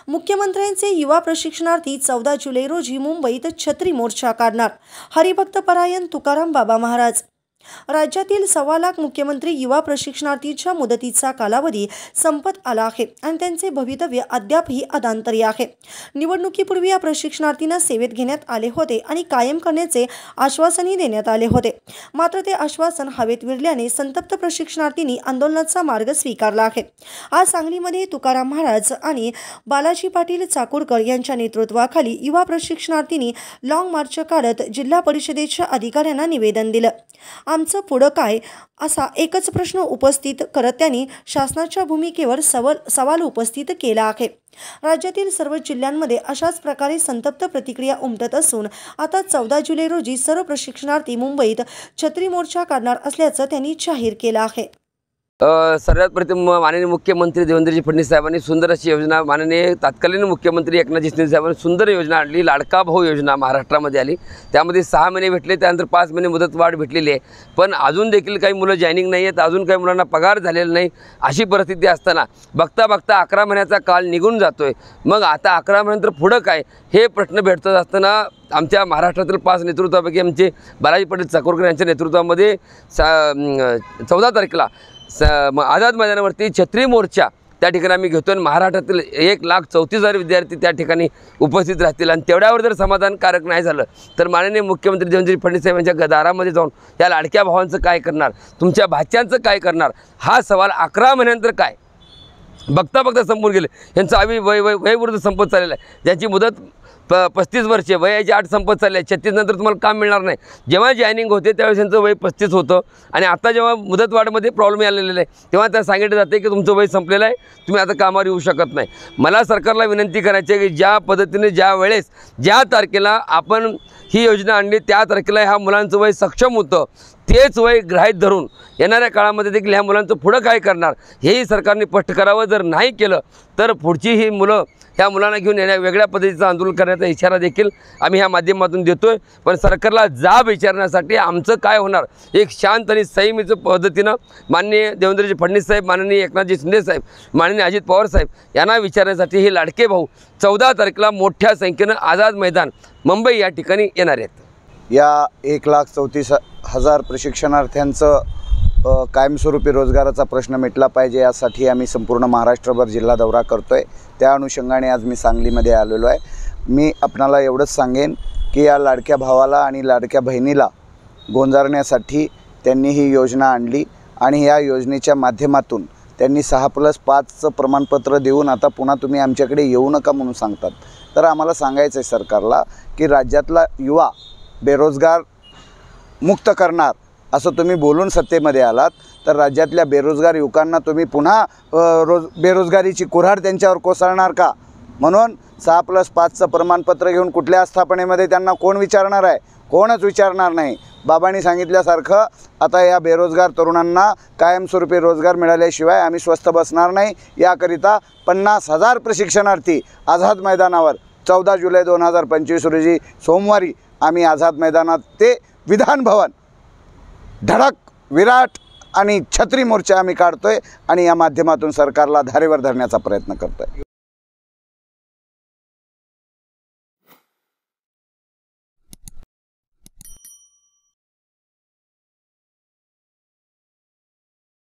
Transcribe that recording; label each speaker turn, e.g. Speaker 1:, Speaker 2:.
Speaker 1: मुख्यमंत्र्यांचे युवा प्रशिक्षणार्थी 14 जुलै रोजी मुंबईत छत्री मोर्चा काढणार। हरिभक्त परायण तुकाराम बाबा महाराज। राज्यातील 1.25 लाख मुख्यमंत्री युवा प्रशिक्षणार्थीच्या मुदतीचा कालावधी संपत आला आहे आणि त्यांचे भवितव्य अद्यापही अधांतरी आहे। निवडणुकीपूर्वी या प्रशिक्षणार्थींना सेवेत घेण्यात आले होते आणि कायम करण्याचे आश्वासनही देण्यात आले होते, मात्र ते आश्वासन हवेत विरल्याने संतप्त प्रशिक्षणार्थींनी आंदोलनाचा मार्ग स्वीकारला आहे। आज सांगलीमध्ये तुकाराम महाराज आणि बालाजी पाटील चाकूरकर यांच्या नेतृत्वाखाली युवा प्रशिक्षणार्थींनी लॉंग मार्च काढत जिल्हा परिषदेच्या अधिकाऱ्यांना निवेदन दिलं। आमचं पुढं काय असा एकच प्रश्न उपस्थित करत त्यांनी शासनाच्या भूमिकेवर सवाल उपस्थित केला आहे। राज्यातील सर्व जिल्ह्यांमध्ये अशाच प्रकारे संतप्त प्रतिक्रिया उमटत असून आता 14 जुलै रोजी सर्व प्रशिक्षणार्थी मुंबईत छत्री मोर्चा काढणार असल्याचं त्यांनी जाहीर केलं आहे।
Speaker 2: सर्वात प्रथम माननीय मुख्यमंत्री देवेंद्रजी फडणवीस साहेबांनी सुंदर अशी योजना, माननीय तत्कालीन मुख्यमंत्री एकनाथजी शिंदे साहेबांनी सुंदर योजना आणली। लाडका भाऊ योजना महाराष्ट्रामध्ये आली, त्यामध्ये 6 महिने भेटले, त्यानंतर 5 महिने मुदतवाढ भेटलेली आहे। पण अजून देखील काही मुलं जॉईनिंग नाही आहेत, अजून काही मुलांना पगार झालेला नाही। अशी परिस्थिती असताना बघता बघता 11 महिन्याचा काळ निघून जातोय। मग आता 11 महिन्यानंतर पुढं काय हे प्रश्न भेटत असताना आमच्या महाराष्ट्रातील 5 नेतृत्वापैकी आमचे बालाजी पाटील चाकूरकर यांच्या नेतृत्वामध्ये 14 तारखेला आझाद मैदानावरती छत्री मोर्चा त्या ठिकाणी आम्ही घेतो। महाराष्ट्रातील 1,34,000 विद्यार्थी त्या ठिकाणी उपस्थित राहतील आणि तेवढ्यावर जर समाधानकारक नाही झालं तर माननीय मुख्यमंत्री देवेंद्र फडणवीस साहेब यांच्या दारामध्ये जाऊन या लाडक्या भावांचं काय करणार, तुमच्या भाच्यांचं काय करणार, हा सवाल 11 महिन्यानंतर काय बघता बघता संपून गेले। यांचं वयविरुद्ध संपत चाललेलं आहे, ज्याची मुदत 35 वर्षे, वयाची 8 संपत चालले आहे। 36 नंतर तुम्हाला काम मिळणार नाही। जेव्हा जॉईनिंग होते त्यावेळेस त्यांचं वय 35 होतं आणि आता जेव्हा मुदतवाढमध्ये प्रॉब्लेम आलेला आहे तेव्हा त्या सांगितलं जाते की तुमचं वय संपलेलं आहे, तुम्ही आता कामावर येऊ शकत नाही। मला सरकारला विनंती करायची आहे की ज्या पद्धतीने ज्या वेळेस ज्या तारखेला आपण ही योजना आणली त्या तारखेला ह्या मुलांचं वय सक्षम होतं, तेच वय गृहीत धरून येणाऱ्या काळामध्ये देखील ह्या मुलांचं पुढं काय करणार हेही सरकारने स्पष्ट करावं। जर नाही केलं तर पुढची ही मुलं ह्या मुलांना घेऊन येण्या वेगळ्या पद्धतीचं आंदोलन करण्याचा इशारा देखील आम्ही ह्या माध्यमातून देतोय। पण सरकारला जाब विचारण्यासाठी आमचं काय होणार, एक शांत आणि संयमीचं पद्धतीनं माननीय देवेंद्रजी फडणवीस साहेब, माननीय एकनाथजी शिंदे साहेब, माननीय अजित पवार साहेब यांना विचारण्यासाठी हे लाडके भाऊ 14 तारखेला मोठ्या संख्येनं आझाद मैदान मुंबई या ठिकाणी येणार आहेत।
Speaker 3: या 1,34,000 प्रशिक्षणार्थ्यांचं कायमस्वरूपी रोजगाराचा प्रश्न मिटला पाहिजे यासाठी आम्ही संपूर्ण महाराष्ट्रभर जिल्हा दौरा करतोय। त्या अनुषंगाने आज मी सांगलीमध्ये आलेलो आहे। मी आपणाला एवढंच सांगेन की या लाडक्या भावाला आणि लाडक्या बहिणीला गोंजारण्यासाठी त्यांनी ही योजना आणली आणि या योजनेच्या माध्यमातून त्यांनी 6+5चं प्रमाणपत्र देऊन आता पुन्हा तुम्ही आमच्याकडे येऊ नका म्हणून सांगतात। तर आम्हाला सांगायचं आहे सरकारला की राज्यातला युवा बेरोजगार मुक्त करणार असं तुम्ही बोलून सत्तेमध्ये आलात तर राज्यातल्या बेरोजगार युवकांना तुम्ही पुन्हा बेरोजगारीची कुऱ्हाड त्यांच्यावर कोसळणार का? म्हणून 6+5चं प्रमाणपत्र घेऊन कुठल्या आस्थापनेमध्ये त्यांना कोण विचारणार आहे? कोणच विचारणार नाही। बाबांनी सांगितल्यासारखं आता या बेरोजगार तरुणांना कायमस्वरूपी रोजगार मिळाल्याशिवाय आम्ही स्वस्थ बसणार नाही। याकरिता 50,000 प्रशिक्षणार्थी आझाद मैदानावर 14 जुलै 2025 रोजी सोमवारी आम्ही आझाद मैदानात ते विधान भवन धडक विराट आणि छत्री मोर्चा आम्ही काढतोय आणि या माध्यमातून सरकारला धारेवर धरण्याचा प्रयत्न करतोय।